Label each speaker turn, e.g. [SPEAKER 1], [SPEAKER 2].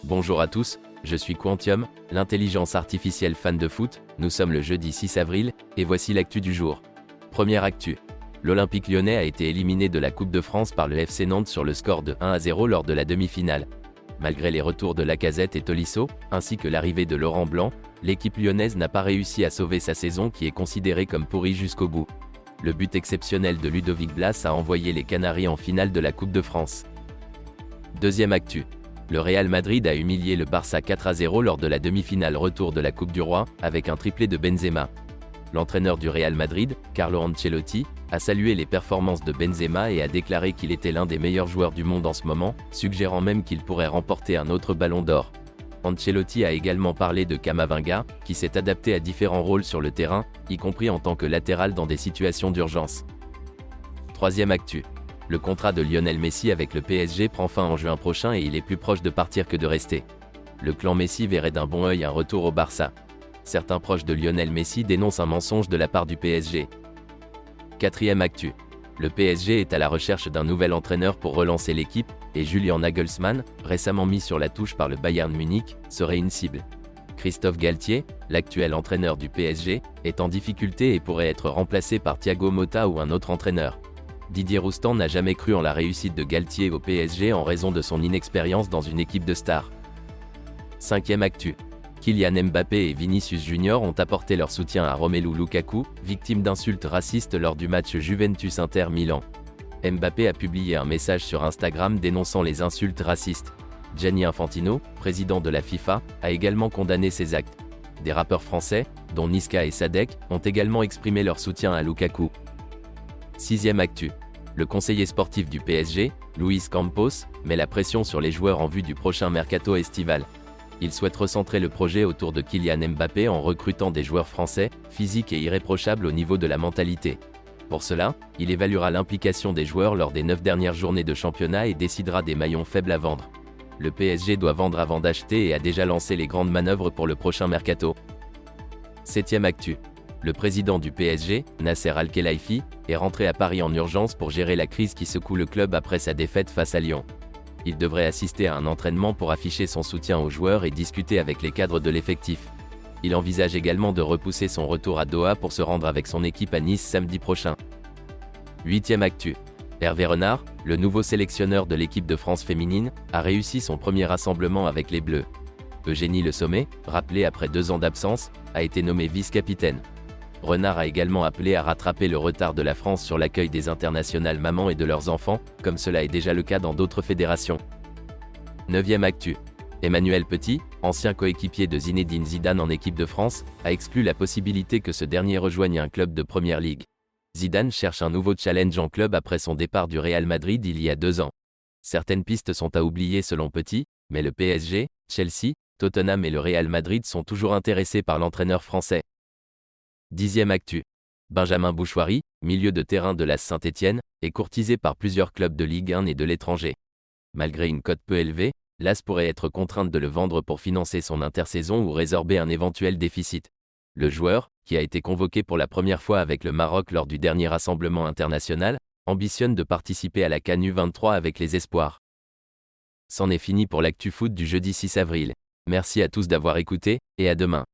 [SPEAKER 1] Bonjour à tous, je suis Quantium, l'intelligence artificielle fan de foot. Nous sommes le jeudi 6 avril, et voici l'actu du jour. Première actu. L'Olympique lyonnais a été éliminé de la Coupe de France par le FC Nantes sur le score de 1-0 lors de la demi-finale. Malgré les retours de Lacazette et Tolisso, ainsi que l'arrivée de Laurent Blanc, l'équipe lyonnaise n'a pas réussi à sauver sa saison qui est considérée comme pourrie jusqu'au bout. Le but exceptionnel de Ludovic Blas a envoyé les Canaries en finale de la Coupe de France. Deuxième actu. Le Real Madrid a humilié le Barça 4-0 lors de la demi-finale retour de la Coupe du Roi, avec un triplé de Benzema. L'entraîneur du Real Madrid, Carlo Ancelotti, a salué les performances de Benzema et a déclaré qu'il était l'un des meilleurs joueurs du monde en ce moment, suggérant même qu'il pourrait remporter un autre ballon d'or. Ancelotti a également parlé de Camavinga, qui s'est adapté à différents rôles sur le terrain, y compris en tant que latéral dans des situations d'urgence. Troisième actu. Le contrat de Lionel Messi avec le PSG prend fin en juin prochain et il est plus proche de partir que de rester. Le clan Messi verrait d'un bon œil un retour au Barça. Certains proches de Lionel Messi dénoncent un mensonge de la part du PSG. Quatrième actu. Le PSG est à la recherche d'un nouvel entraîneur pour relancer l'équipe, et Julian Nagelsmann, récemment mis sur la touche par le Bayern Munich, serait une cible. Christophe Galtier, l'actuel entraîneur du PSG, est en difficulté et pourrait être remplacé par Thiago Motta ou un autre entraîneur. Didier Roustan n'a jamais cru en la réussite de Galtier au PSG en raison de son inexpérience dans une équipe de stars. Cinquième actu. Kylian Mbappé et Vinicius Junior ont apporté leur soutien à Romelu Lukaku, victime d'insultes racistes lors du match Juventus Inter Milan. Mbappé a publié un message sur Instagram dénonçant les insultes racistes. Gianni Infantino, président de la FIFA, a également condamné ces actes. Des rappeurs français, dont Niska et Sadek, ont également exprimé leur soutien à Lukaku. Sixième actu. Le conseiller sportif du PSG, Luis Campos, met la pression sur les joueurs en vue du prochain mercato estival. Il souhaite recentrer le projet autour de Kylian Mbappé en recrutant des joueurs français, physiques et irréprochables au niveau de la mentalité. Pour cela, il évaluera l'implication des joueurs lors des 9 dernières journées de championnat et décidera des maillons faibles à vendre. Le PSG doit vendre avant d'acheter et a déjà lancé les grandes manœuvres pour le prochain mercato. Septième actu. Le président du PSG, Nasser Al-Khelaifi, est rentré à Paris en urgence pour gérer la crise qui secoue le club après sa défaite face à Lyon. Il devrait assister à un entraînement pour afficher son soutien aux joueurs et discuter avec les cadres de l'effectif. Il envisage également de repousser son retour à Doha pour se rendre avec son équipe à Nice samedi prochain. Huitième actu. Hervé Renard, le nouveau sélectionneur de l'équipe de France féminine, a réussi son premier rassemblement avec les Bleus. Eugénie Le Sommet, rappelée après 2 ans d'absence, a été nommée vice-capitaine. Renard a également appelé à rattraper le retard de la France sur l'accueil des internationales mamans et de leurs enfants, comme cela est déjà le cas dans d'autres fédérations. Neuvième actu. Emmanuel Petit, ancien coéquipier de Zinedine Zidane en équipe de France, a exclu la possibilité que ce dernier rejoigne un club de Première Ligue. Zidane cherche un nouveau challenge en club après son départ du Real Madrid il y a 2 ans. Certaines pistes sont à oublier selon Petit, mais le PSG, Chelsea, Tottenham et le Real Madrid sont toujours intéressés par l'entraîneur français. Dixième actu. Benjamin Bouchoiry, milieu de terrain de l'AS Saint-Étienne, est courtisé par plusieurs clubs de Ligue 1 et de l'étranger. Malgré une cote peu élevée, l'AS pourrait être contrainte de le vendre pour financer son intersaison ou résorber un éventuel déficit. Le joueur, qui a été convoqué pour la première fois avec le Maroc lors du dernier rassemblement international, ambitionne de participer à la CAN U23 avec les espoirs. C'en est fini pour l'actu foot du jeudi 6 avril. Merci à tous d'avoir écouté, et à demain.